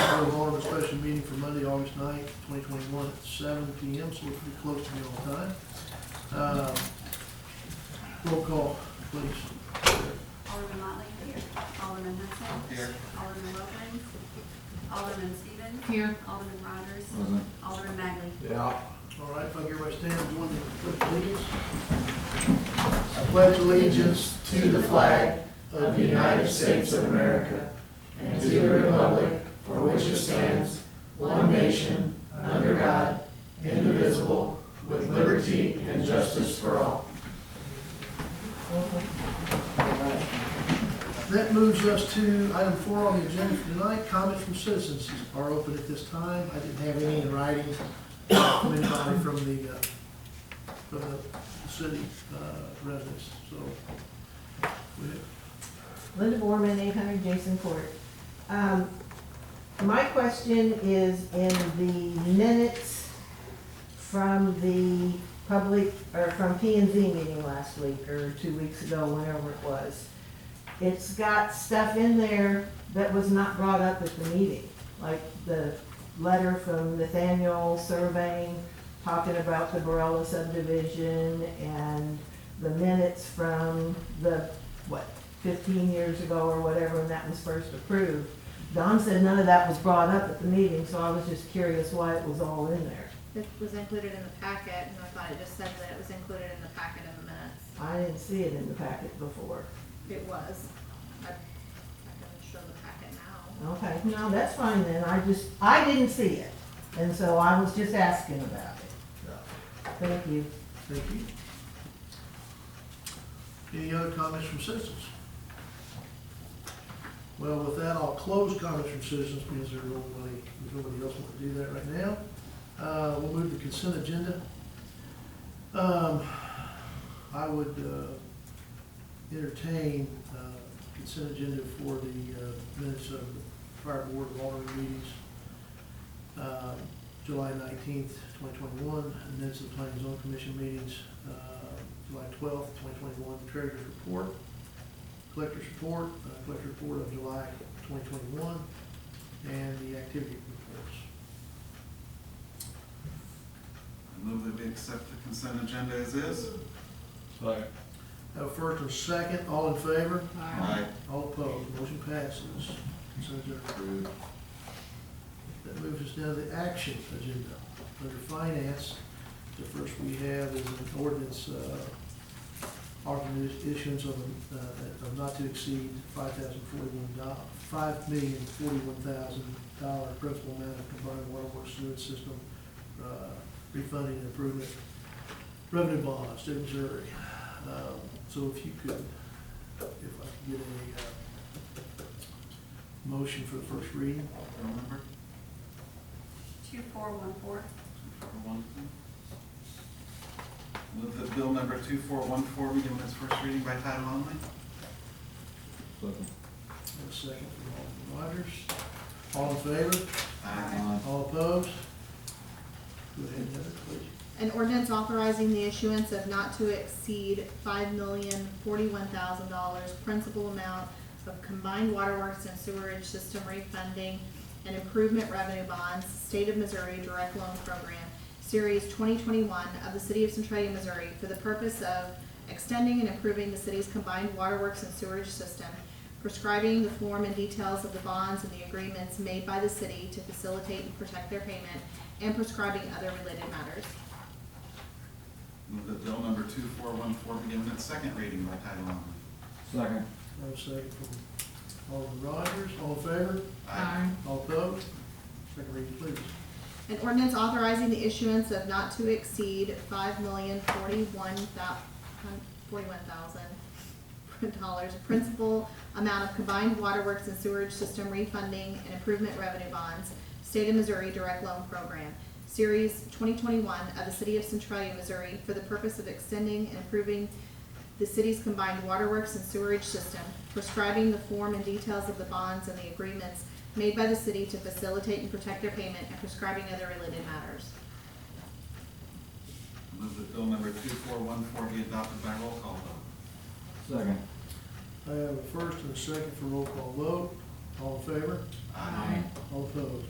Board of Alderman special meeting for Monday, August 9th, 2021 at 7 p.m., so we're pretty close to me all the time. Roll call, please. Alderman Motley. Here. Alderman Hudson. Here. Alderman Wilkins. Alderman Stevens. Here. Alderman Rogers. Present. Alderman Magley. Yeah. All right, if I can everybody stand and join the pledge of allegiance. I pledge allegiance to the flag of the United States of America and to the republic for which it stands, one nation, under God, indivisible, with liberty and justice for all. That moves us to item 4 on the agenda for tonight. Comments from citizens are open at this time. I didn't have any in writing from anybody from the city residents, so. Go ahead. Linda Borman, 800 Jason Court. My question is in the minutes from the public, or from P&Z meeting last week, or 2 weeks ago, whenever it was. It's got stuff in there that was not brought up at the meeting, like the letter from Nathaniel surveying, talking about the Barella subdivision, and the minutes from the, 15 years ago or whatever, when that was first approved. Don said none of that was brought up at the meeting, so I was just curious why it was all in there. It was included in the packet, and I thought it just said that it was included in the packet in the minutes. I didn't see it in the packet before. It was. I can show the packet now. Okay, no, that's fine then, I didn't see it, and so I was just asking about it. So, thank you. Thank you. Any other comments from citizens? Well, with that, I'll close comments from citizens because there's nobody else want to do that right now. We'll move to consent agenda. I would entertain consent agenda for the minutes of the prior Board of Alderman meetings, July 19th, 2021, and minutes of the Planning and Zoning Commission meetings, July 12th, 2021, the Treasurer's Report, Collector's Report, Collector's Report of July 2021, and the activity reports. I move that we accept the consent agenda as is. Second. Have a first and second, all in favor? Aye. All opposed, motion passes. Consent agenda approved. That moves us down to the action agenda. Under finance, the first we have is an ordinance authorizing issuance of not to exceed $5,041,000 principal amount of combined waterworks sewage system refunding and improvement revenue bonds, state of Missouri. So if you could, if I could get a motion for the first reading. Bill number 2414. 2414. Move that bill number 2414 be given its first reading by title only. Second. And a second from Alderman Rogers. All in favor? Aye. All opposed? Go ahead, Heather, please. An ordinance authorizing the issuance of not to exceed $5,041,000 principal amount of combined waterworks and sewerage system refunding and improvement revenue bonds, State of Missouri Direct Loan Program, Series 2021 of the City of Centralia, Missouri, for the purpose of extending and improving the city's combined waterworks and sewerage system, prescribing the form and details of the bonds and the agreements made by the city to facilitate and protect their payment, and prescribing other related matters. Move that bill number 2414 be given its second reading by title only. Second. I have a second from Alderman Rogers. All in favor? Aye. All opposed? Second reading, please. An ordinance authorizing the issuance of not to exceed $5,041,000 principal amount of combined waterworks and sewerage system refunding and improvement revenue bonds, State of Missouri Direct Loan Program, Series 2021 of the City of Centralia, Missouri, for the purpose of extending and improving the city's combined waterworks and sewerage system, prescribing the form and details of the bonds and the agreements made by the city to facilitate and protect their payment, and prescribing other related matters. Move that bill number 2414 be adopted by roll call vote. Second. I have a first and a second for roll call vote. All in favor? Aye. All opposed?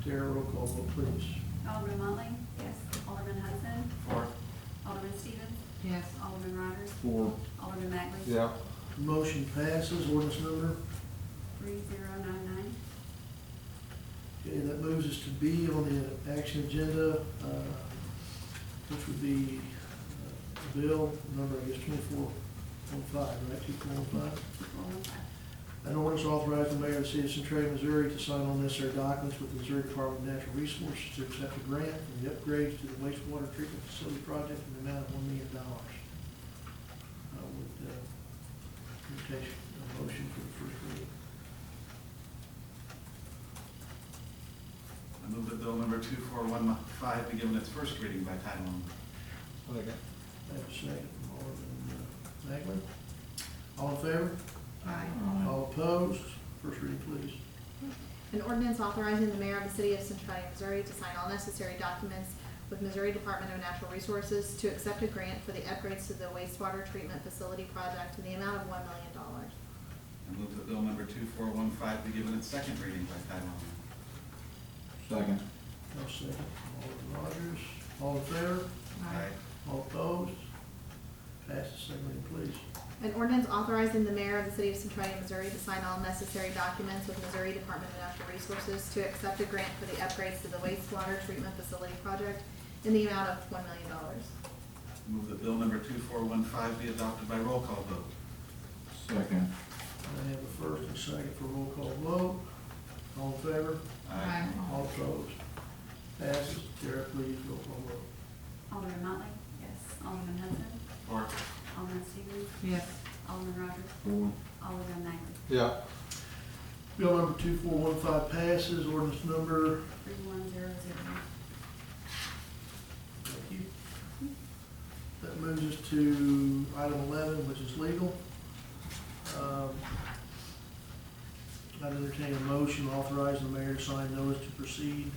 Tara, roll call vote, please. Alderman Motley? Yes. Alderman Hudson? 4. Alderman Stevens? Yes. Alderman Rogers? 4. Alderman Magley? Yeah. Motion passes. Ordinance number? 3099. Okay, that moves us to B on the action agenda, which would be bill number, I guess, 2415, right, 2415? 2415. An ordinance authorizing the mayor of the city of Centralia, Missouri to sign all necessary documents with the Missouri Department of Natural Resources to accept a grant for the upgrades to the wastewater treatment facility project in the amount of $1 million. I would entertain a motion for the first reading. I move that bill number 2415 be given its first reading by title only. Second. I have a second from Alderman Magley. All in favor? All opposed? First reading, please. An ordinance authorizing the mayor of the city of Centralia, Missouri to sign all necessary documents with Missouri Department of Natural Resources to accept a grant for the upgrades to the wastewater treatment facility project in the amount of $1 million. I move that bill number 2415 be given its second reading by title only. Second. No second from Alderman Rogers. All in favor? Aye. All opposed? Passes. Second reading, please. An ordinance authorizing the mayor of the city of Centralia, Missouri to sign all necessary documents with Missouri Department of Natural Resources to accept a grant for the upgrades to the wastewater treatment facility project in the amount of $1 million. Move that bill number 2415 be adopted by roll call vote. Second. I have a first and second for roll call vote. All in favor? All opposed? Passes. Tara, please, roll call vote. Alderman Motley? Yes. Alderman Hudson? 4. Alderman Stevens? Yes. Alderman Rogers? 4. Alderman Magley? Yeah. Bill number 2415 passes. Ordinance number, 3100. thank you. That moves us to item 11, which is legal. I'd entertain a motion authorizing the mayor to sign notice to proceed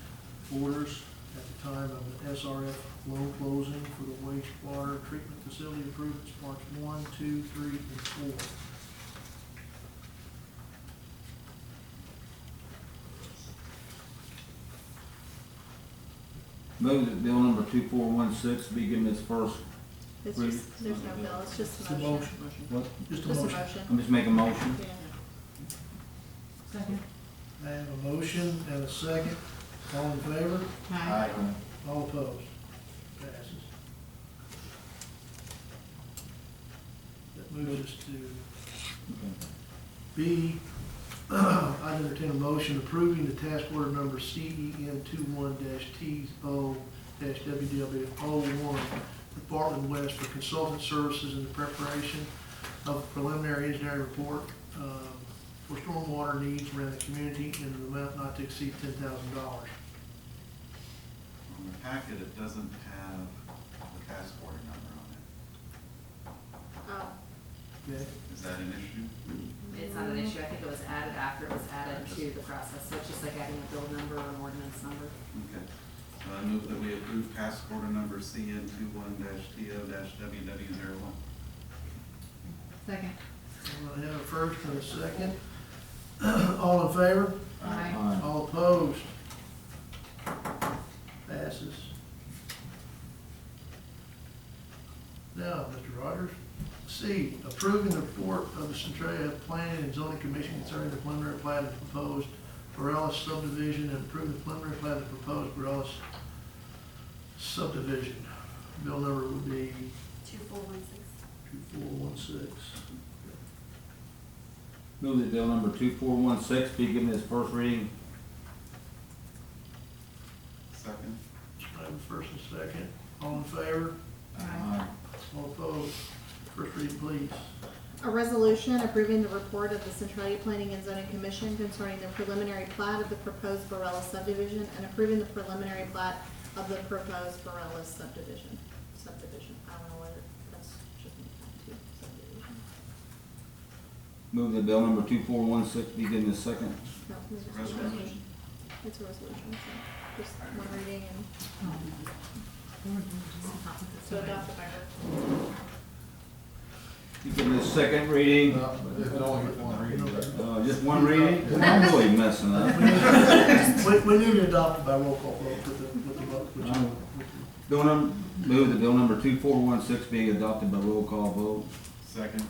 orders at the time of the SRF loan closing for the wastewater treatment facility improvements parts 1, 2, 3, and 4. Move that bill number 2416 be given its first. It's just, there's no bill, it's just It's a a motion. motion. What? Just a Just a motion. motion. I'm just making a motion. Yeah. Second. I have a motion and a second. All in favor? Aye. All opposed? Passes. That moves us to B. I'd entertain a motion approving the task order number CEN 21-TO-WW01 with Bartlett West for consultant services in the preparation of a preliminary engineering report for stormwater needs around the community in an amount not to exceed $10,000. On the packet, it doesn't have the task order number on it. Oh, Okay? Is that an issue? It's not an issue, I think it was added after it was added to the process, so it's just like adding a bill number or an ordinance number. Okay. So I move that we approve task order number CN 21-TO-WW01. second. I have a first and a second. All in favor? Aye. All opposed? Passes. Now, Mr. Rogers, C, approving the report of the Centralia Planning and Zoning Commission concerning the preliminary plat of the proposed Borellis subdivision and approving the preliminary plat of the proposed Borellis subdivision. Bill number would be 2416. 2416. Move that bill number 2416 be given its first reading. Second. I have a first and second. All in favor? Aye. All opposed? First reading, please. A resolution approving the report of the Centralia Planning and Zoning Commission concerning the preliminary plat of the proposed Borellis subdivision and approving the preliminary plat of the proposed Borellis subdivision. I don't know whether that's just two subdivision. Move that bill number 2416 be given its second. No, it's It's a a resolution. resolution. It's a resolution, so just one reading and so adopted by her. Be given its second reading. No, Just one reading? I'm really messing up. We We need to adopt it by roll call vote with the vote. Move that bill number 2416 be adopted by roll call vote. Second.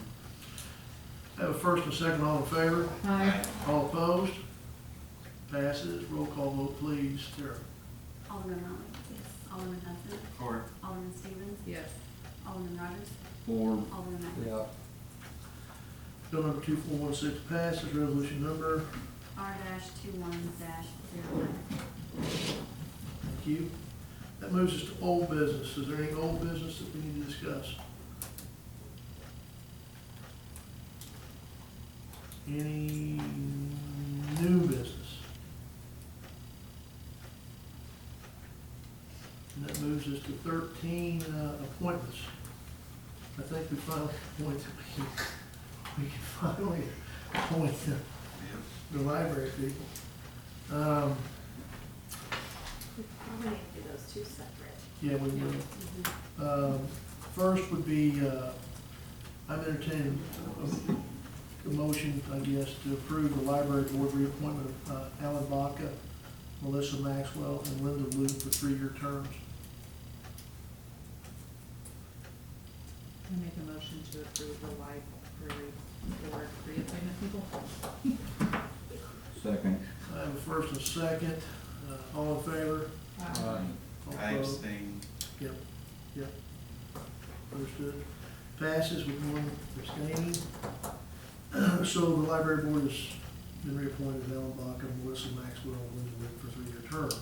Have a first and second, all in favor? Aye. All opposed? Passes. Roll call vote, please. Tara. Alderman Motley? Yes. Alderman Hudson? Four. Alderman Stevens? Yes. Alderman Rogers? 4. Alderman Magley? Yeah. Bill number 2416 passes. Resolution number, R-21-01. thank you. That moves us to old business. Is there any old business that we need to discuss? Any new business? And that moves us to 13 appointments. I think we finally appointed, we can finally appoint the library people. We probably need to do those two separate. Yeah, we will. First would be, I'm entertaining a motion, I guess, to approve the library board reappointment of Alan Baca, Melissa Maxwell, and Linda Luke for 3-year terms. I make a motion to approve the library board reappointment people. Second. I have a first and second. All in favor? All I opposed? abstain. Yep. Understood. Passes with one abstaining. So the library board has been reappointed, Alan Baca, Melissa Maxwell, and Linda Wick for 3-year terms.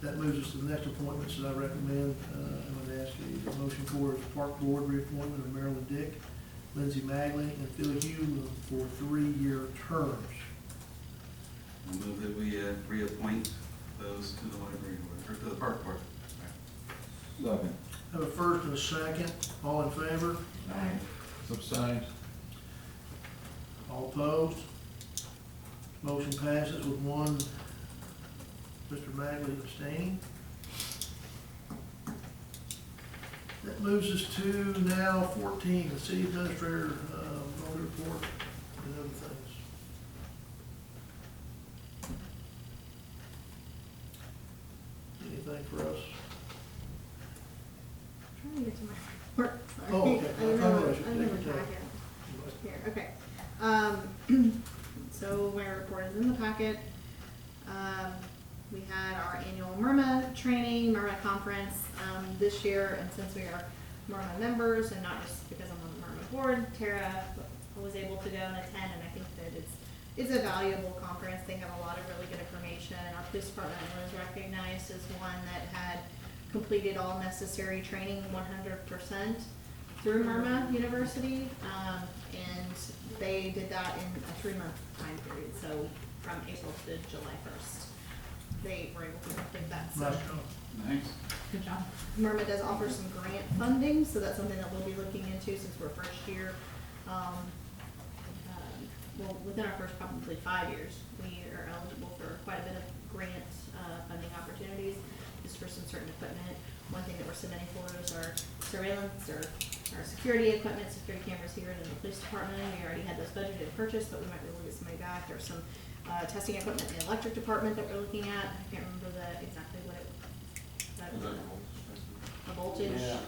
That moves us to the next appointments that I recommend. I'm going to ask a motion for is Park Board reappointment of Marilyn Dick, Lindsay Magley, and Phil Hugh for 3-year terms. I move that we reappoint those to the library board, or to the park board. Second. I have a first and a second. All in favor? Aye. Abstain. All opposed? Motion passes with one Mr. Magley abstaining. That moves us to now 14, the city administrator, voter report and other things. Anything for us? Trying to get to my report, sorry. Oh, okay. I don't know, I I should don't take have a your time. packet. Here, okay. So my report is in the packet. We had our annual MIRMA training, MIRMA conference, this year, and since we are MIRMA members, and not just because I'm on the MIRMA board, Tara was able to go and attend, and I think that it's a valuable conference. They have a lot of really good information. Our police department was recognized as one that had completed all necessary training 100% through MIRMA University, and they did that in a 3-month time period, so from April to July 1st. They were able to complete that, so. Nice job. Nice. Good job. MIRMA does offer some grant funding, so that's something that we'll be looking into since we're first year. Well, within our first probably 5 years, we are eligible for quite a bit of grant funding opportunities, just for some certain equipment. One thing that we're submitting for is our surveillance or our security equipment, security cameras here in the police department. We already had those budgeted and purchased, but we might be able to get some money back. There's some testing equipment in the electric department that we're looking at. I can't remember exactly what it was. A voltage? Yeah,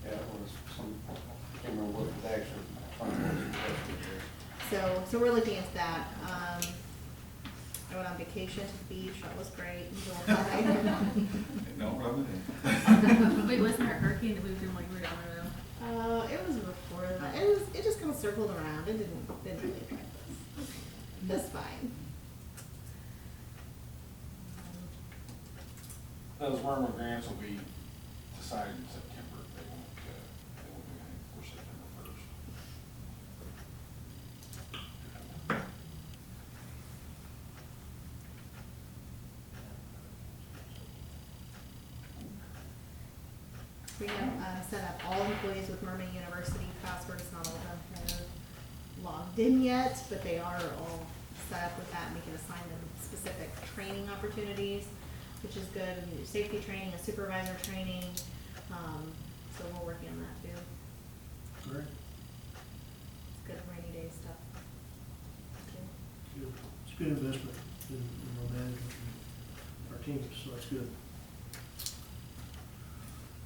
it was some, I can't remember what the actual funding was. So we're looking into that. I went on vacation to the beach, that was great, enjoyed No problem. Wait, wasn't there a hurricane that moved in like we were on the road? it was before that, it just kind of circled around, it didn't really affect us. That's fine. Those MIRMA grants will be decided in September. They won't do anything before September 1st. We have set up all employees with MIRMA University passwords, not all of them have logged in yet, but they are all set up with that, and we can assign them specific training opportunities, which is good. We do safety training and supervisor training, so we're working on that too. Great. It's good rainy day stuff. Good. It's a good investment in our management. teams, so that's good.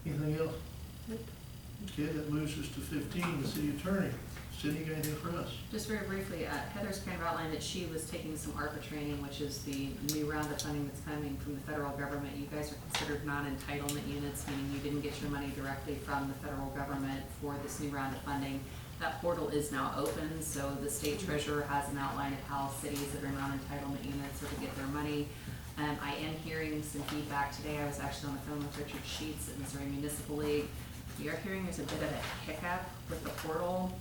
Anything else? Okay, that moves us to 15, the city attorney. Cindy, you got anything for us? Just very briefly, Heather's kind of outlined that she was taking some ARPA training, which is the new round of funding that's coming from the federal government. You guys are considered non-entitlement units, meaning you didn't get your money directly from the federal government for this new round of funding. That portal is now open, so the state treasurer has an outline of how cities that are non-entitlement units are to get their money. I am hearing some feedback today. I was actually on the phone with Richard Sheets at Missouri Municipal League. We are hearing there's a bit of a hiccup with the portal.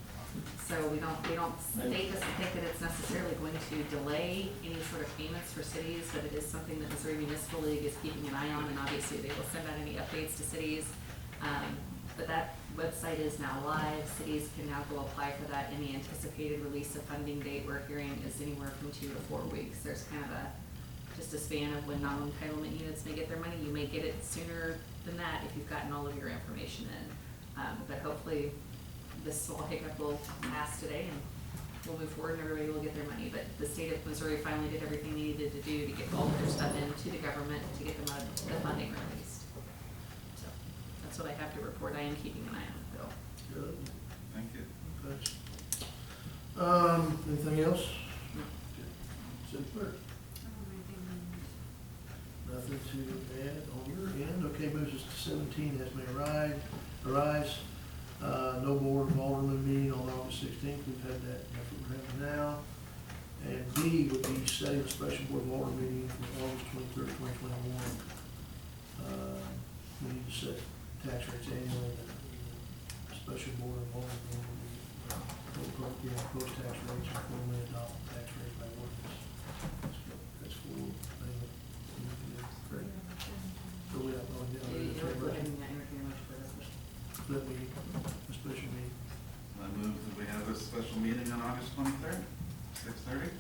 So state doesn't think that it's necessarily going to delay any sort of payments for cities, but it is something that Missouri Municipal League is keeping an eye on, and obviously they will send out any updates to cities. But that website is now live. Cities can now go apply for that. Any anticipated release of funding date we're hearing is anywhere from 2 to 4 weeks. There's kind of just a span of when non-entitlement units may get their money. You may get it sooner than that if you've gotten all of your information in. But hopefully this small hiccup will pass today and we'll move forward and everybody will get their money. But the state of Missouri finally did everything they needed to do to get all of their stuff into the government to get the funding released. So that's what I have to report. I am keeping an eye on it though. Good. Thank you. Thanks. Anything else? No. City clerk? Nothing to add on your end. Okay, moves us to 17 as may arise. No board of Alderman meeting on August 16th. We've had that. That's what we're having now. And B would be setting a special board of Alderman meeting for August 23rd, 2021. We need to set tax rates annually. The special board of Alderman will be post-tax rates and formally adopt tax rates by ordinance. That's cool. Great. So we have no idea. Go ahead and entertain a motion for this one. That we, a special meeting. I move that we have a special meeting on August 23rd, 6:30.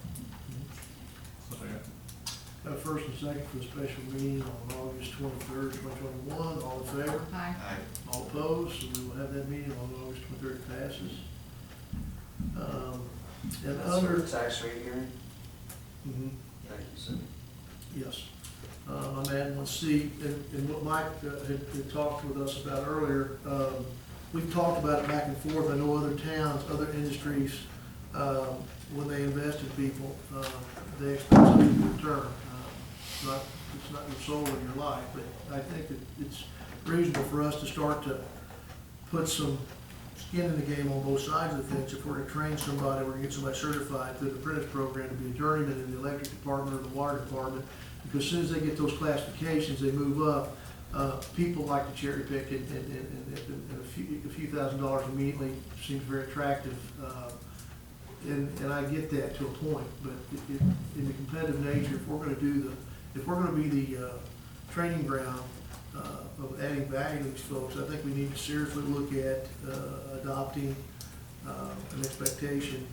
Have a first and second for the special meeting on August 23rd, 2021. All in favor? Aye. Aye. All opposed? So we will have that meeting on August 23rd. Passes. And That's under. for the tax rate hearing? Mhm. Thank you, Cindy. Yes. I'm adding 1C, and what Mike had talked with us about earlier, we've talked about it back and forth. I know other towns, other industries, when they invest in people, they expect something in return. It's not your soul or your life, but I think that it's reasonable for us to start to put some skin in the game on both sides of the fence. If we're going to train somebody, we're going to get somebody certified through the apprentice program to be a journeyman in the electric department or the water department, because as soon as they get those classifications, they move up. People like to cherry pick it, and a few $1,000s immediately seems very attractive. And I get that to a point, but in the competitive nature, if we're going to be the training ground of adding value to these folks, I think we need to seriously look at adopting an expectation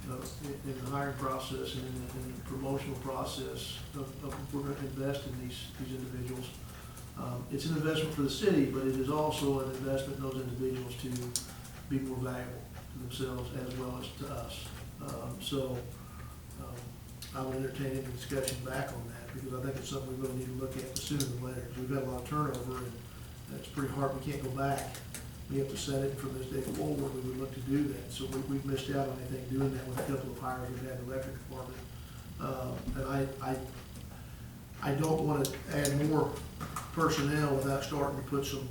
in the hiring process and in the promotional process of if we're going to invest in these individuals. It's an investment for the city, but it is also an investment in those individuals to be more valuable to themselves as well as to us. I will entertain any discussion back on that, because I think it's something we really need to look at sooner than later, because we've got a lot of turnover, and it's pretty hard. We can't go back. We have to set it from this day forward. We would look to do that. So we've missed out on anything doing that with a couple of hires we've had in the electric department. And I don't want to add more personnel without starting to put some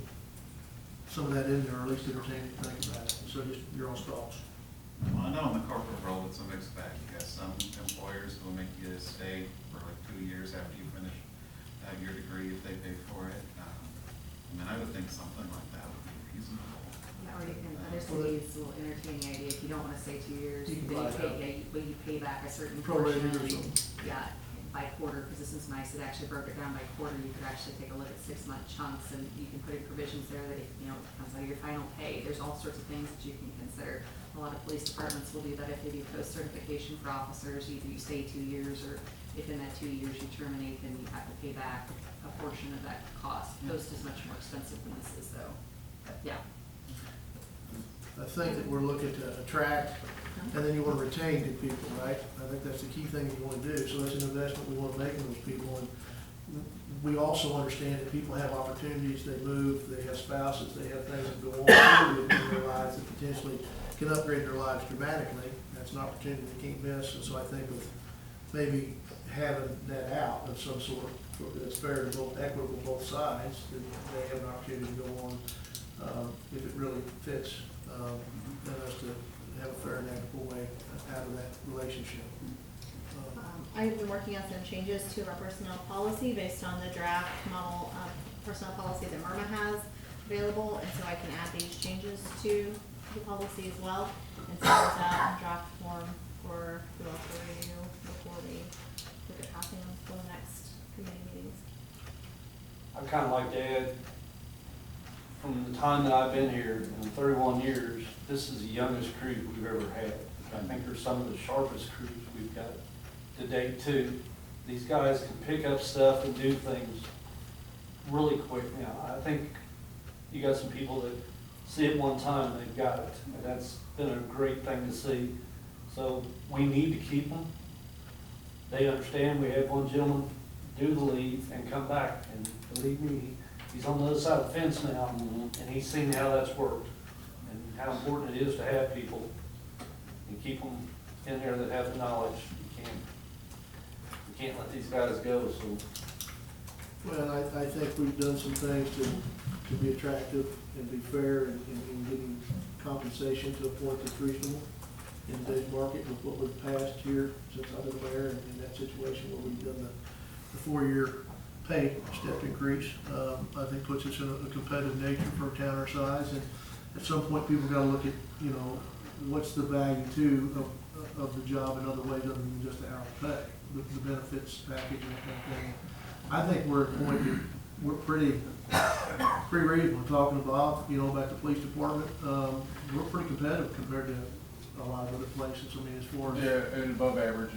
of that in there, or at least entertain it and think about it. So just your own thoughts. Well, I know in the corporate world, it's a mixed bag. You got some employers who will make you stay for like 2 years after you finish your degree if they pay for it. I would think something like that would be reasonable. Yeah, or you can, other cities will entertain the idea, if you don't wanna stay 2 years, You can then buy you pay back a certain Prorated portion. or something. Yeah, by quarter, because this is nice, it actually broke it down by quarter. You could actually take a look at 6-month chunks, and you can put in provisions there that if, it comes out of your final pay, there's all sorts of things that you can consider. A lot of police departments will do that if they do post-certification for officers. Either you stay 2 years, or if in that 2 years you terminate, then you have to pay back a portion of that cost. Post is much more expensive than this is, though. But yeah. I think that we're looking to attract, and then you want to retain good people, right? I think that's the key thing you want to do. So that's an investment we want to make in those people. And we also understand that people have opportunities, they move, they have spouses, they have things that go on in their lives that potentially can upgrade their lives dramatically. That's an opportunity they can't miss, and so I think with maybe having that out of some sort that's fair and both equitable both sides, then they have an opportunity to go on, if it really fits, and us to have a fair and equitable way out of that relationship. I've been working on some changes to our personnel policy based on the draft model personnel policy that Myrna has available, and so I can add these changes to the policy as well, and send those out in draft form for who else to review before we look at passing them for the next committee meetings. I'd kind of like to add, from the time that I've been here, in 31 years, this is the youngest crew we've ever had. I think they're some of the sharpest crews we've got to date too. These guys can pick up stuff and do things really quick now. I think you got some people that see it one time and they've got it, and that's been a great thing to see. So we need to keep them. They understand. We had one gentleman do the leave and come back, and believe me, he's on the other side of the fence now, and he's seen how that's worked and how important it is to have people and keep them in there that have the knowledge. You can't let these guys go. So, Well, I think we've done some things to be attractive and be fair and getting compensation to a point that's reasonable in today's market with what we've passed here since I've been mayor, and in that situation where we've done the 4-year pay step increase, I think puts us in a competitive nature for a town our size. And at some point, people got to look at, you know, what's the value too of the job in other ways other than just the hourly pay, the benefits package and that kind of thing. I think we're at a point that we're pretty reasonable. Talking about, you know, about the police department, we're pretty competitive compared to a lot of other places. I mean, as far as Yeah, and above average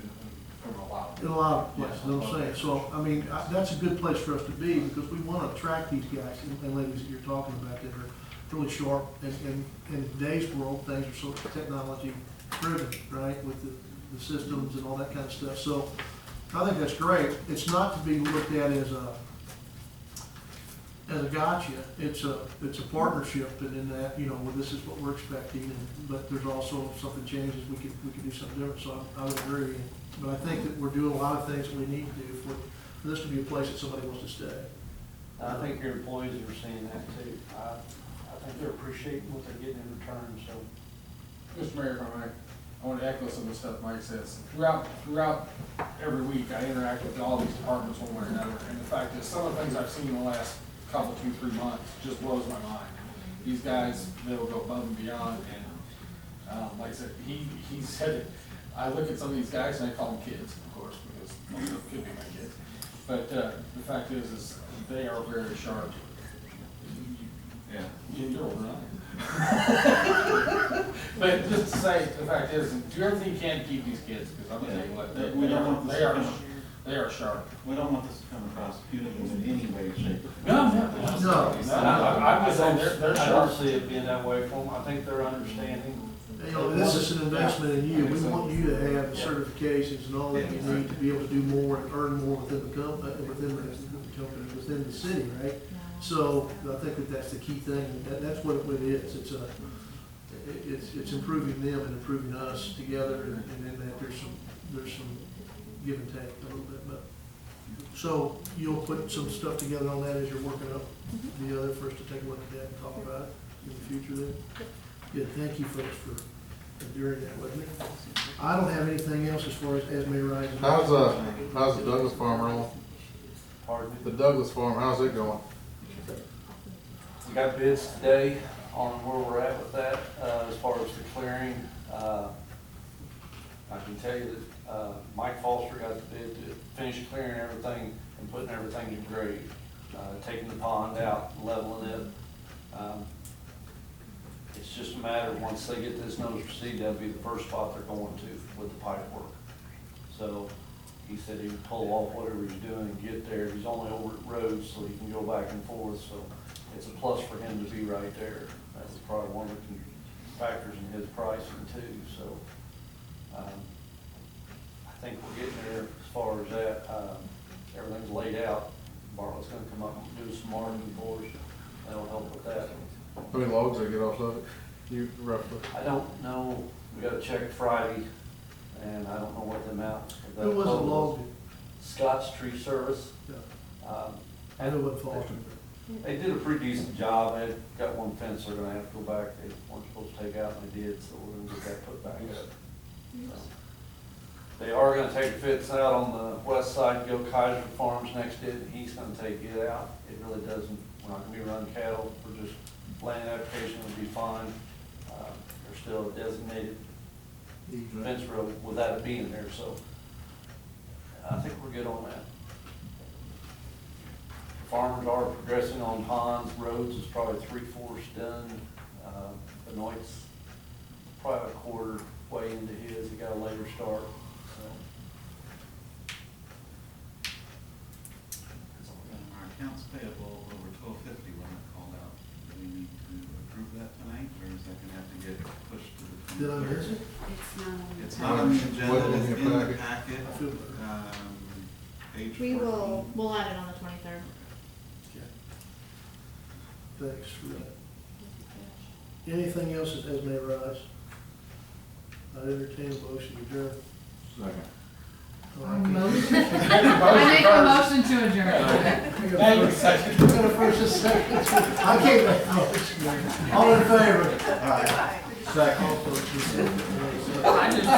from a lot. in a lot of places, you know what I'm saying? So, I mean, that's a good place for us to be because we want to attract these guys and ladies that you're talking about that are really sharp. And in today's world, things are so technology driven, right, with the systems and all that kind of stuff. So I think that's great. It's not to be looked at as a gotcha. It's a partnership, and in that, you know, well, this is what we're expecting, but there's also if something changes, we could do something different. So I would agree. But I think that we're doing a lot of things that we need to do for this to be a place that somebody wants to stay. I think your employees are seeing that too. I think they're appreciating what they're getting in return. So, Mr. Mayor, if I want to echo some of the stuff Mike says. Throughout every week, I interact with all these departments one way or another, and the fact is, some of the things I've seen in the last couple, 2-3 months just blows my mind. These guys, they'll go above and beyond, and like I said, he said it. I look at some of these guys and I call them kids, of course, because most of them could be my kids. But the fact is they are very sharp. Yeah. You're older, but just to say, the fact is, do everything you can to keep these kids, because I'm gonna tell you what, they are sharp. We don't want this to come across punitive in any way, shape, or form. No. I'm just saying they're I sharp. don't see it being that way for them. I think they're understanding. You know, this is an investment in you. We want you to have the certifications and all that you need to be able to do more and earn more within the company, within the city, right? So I think that's the key thing. That's what it is. It's improving them and improving us together, and in that there's some give and take a little bit. But so you'll put some stuff together on that as you're working up the other for us to take a look at that and talk about it in the future then. Good, thank you folks for enduring that with me. I don't have anything else as far as Mayor Ryan. How's the Douglas farm rolling? Pardon me. The Douglas farm, how's it going? We got bids today on where we're at with that, as far as the clearing. I can tell you that Mike Foster got the bid to finish clearing everything and putting everything to grade, taking the pond out, leveling it. It's just a matter of once they get this notice received, that'll be the first spot they're going to with the pipe work. So he said he would pull off whatever he's doing and get there. He's only over at Rhodes, so he can go back and forth. So it's a plus for him to be right there. That's probably one of the factors in his pricing too. So I think we're getting there as far as that. Everything's laid out Bartlett's gonna come up and do some marking for us. That'll help with that. How many logs they get off of it? You roughly? I don't know, we gotta check Friday, and I don't know what the amount of that. Who was it total logged? Scott's Tree Service. Yeah. Um, I know what falls. They did a pretty decent job. They got one fence they're gonna have to go back. They weren't supposed to take out, and they did, so we're gonna get that put back up. So, they are gonna take a fence out on the west side, go Kaiser Farms next to it, and he's gonna take it out. It really doesn't, we're not gonna be running cattle, we're just land application will be fine. There's still a designated fence road without it being there, so I think we're good on that. Farmers are progressing on ponds, roads is probably 3/4 done. Benoit's probably a quarter way into his, he got a later start, so. Our accounts payable over 1250 when it called out. Do we need to approve that tonight, or is that gonna have to get pushed to the 23rd? Did I miss it? It's not on the. It's not on the agenda, it's in the packet. I feel better. Page 14. We'll add it on the 23rd. Okay. Thanks for that. Anything else as may arise? I entertain a motion to adjourn. Second. I make a motion to adjourn. Thank you, second. We got a first and second. I can't make a motion. All in favor? Second. All opposed? I just